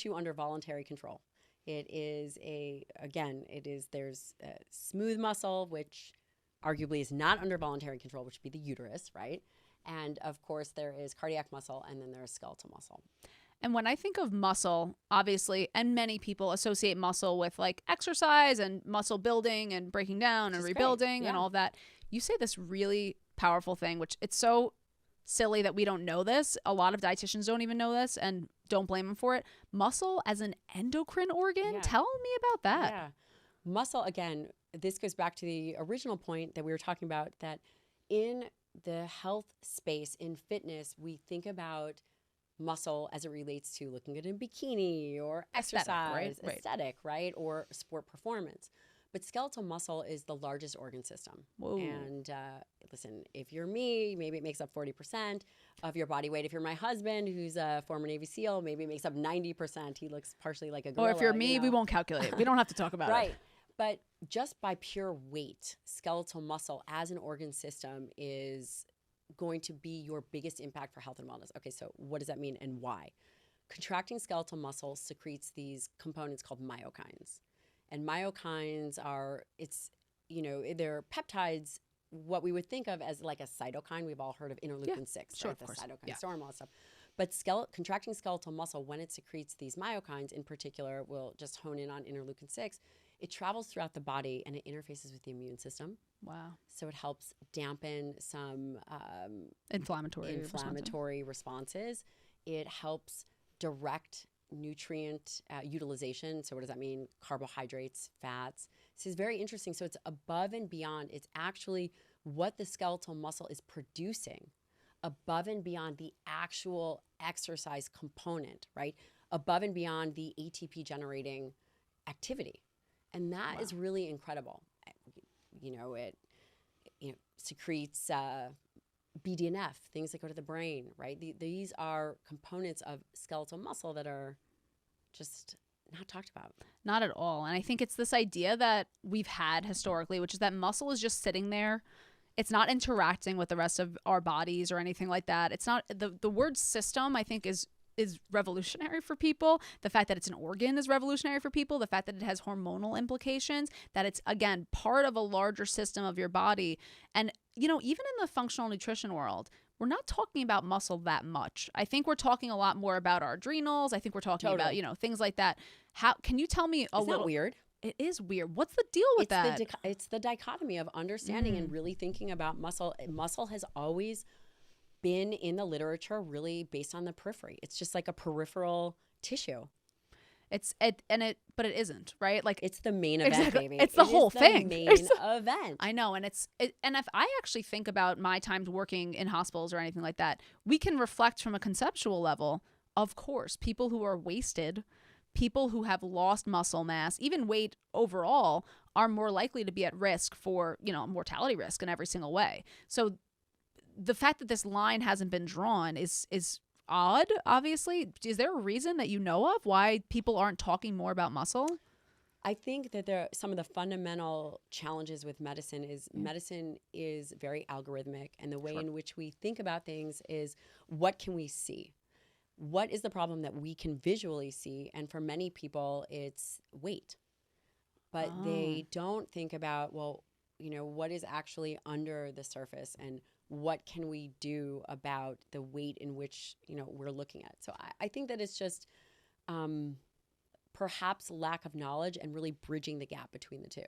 tissue under voluntary control. It is there's smooth muscle, which arguably is not under voluntary control, which would be the uterus, right? And of course, there is cardiac muscle, and then there's skeletal muscle. And when I think of muscle, obviously, and many people associate muscle with like exercise and muscle building and breaking down and rebuilding and all of that. You say this really powerful thing, which it's so silly that we don't know this. A lot of dietitians don't even know this, and don't blame them for it. Muscle as an endocrine organ? Tell me about that. Yeah. Muscle, again, this goes back to the original point that we were talking about, that in the health space, in fitness, we think about muscle as it relates to looking at a bikini or exercise, aesthetic, right? Or sport performance. But skeletal muscle is the largest organ system. Whoa. And listen, if you're me, maybe it makes up 40% of your body weight. If you're my husband, who's a former Navy SEAL, maybe it makes up 90%. He looks partially like a gorilla. Or if you're me, we won't calculate it. We don't have to talk about it. Right. But just by pure weight, skeletal muscle as an organ system is going to be your biggest impact for health and wellness. Okay, so what does that mean and why? Contracting skeletal muscle secretes these components called myokines. And myokines are, they're peptides, what we would think of as like a cytokine. We've all heard of interleukin 6, sure, right? of course. The cytokine Yeah. storm, all that stuff. But contracting skeletal muscle, when it secretes these myokines in particular, we'll just hone in on interleukin 6, it travels throughout the body and it interfaces with the immune system. Wow. So it helps dampen some inflammatory responses. It helps direct nutrient utilization. So what does that mean? Carbohydrates, fats. This is very interesting. So it's above and beyond. It's actually what the skeletal muscle is producing above and beyond the actual exercise component, right? Above and beyond the ATP generating activity. And that is really incredible. It secretes BDNF, things that go to the brain, right? These are components of skeletal muscle that are just not talked about. Not at all. And I think it's this idea that we've had historically, which is that muscle is just sitting there. It's not interacting with the rest of our bodies or anything like that. It's not the word system, I think, is revolutionary for people. The fact that it's an organ is revolutionary for people. The fact that it has hormonal implications, that it's, again, part of a larger system of your body. And, even in the functional nutrition world, we're not talking about muscle that much. I think we're talking a lot more about our adrenals. I think we're talking about, things like that. How can you tell me a little? Isn't that weird? It is weird. What's the deal with that? It's the dichotomy of understanding and really thinking about muscle. Muscle has always been in the literature really based on the periphery. It's just like a peripheral tissue. But it isn't, right? Like, it's the main event, baby. It's the whole thing. Main event. I know, and and if I actually think about my times working in hospitals or anything like that, we can reflect from a conceptual level. Of course, people who are wasted, people who have lost muscle mass, even weight overall, are more likely to be at risk for, mortality risk in every single way. So the fact that this line hasn't been drawn is odd, obviously. Is there a reason that you know of why people aren't talking more about muscle? I think that some of the fundamental challenges with medicine is very algorithmic, and the way in which we think about things is, what can we see? What is the problem that we can visually see? And for many people, it's weight. But they don't think about, what is actually under the surface, and what can we do about the weight in which, we're looking at. So I think that it's just perhaps lack of knowledge and really bridging the gap between the two.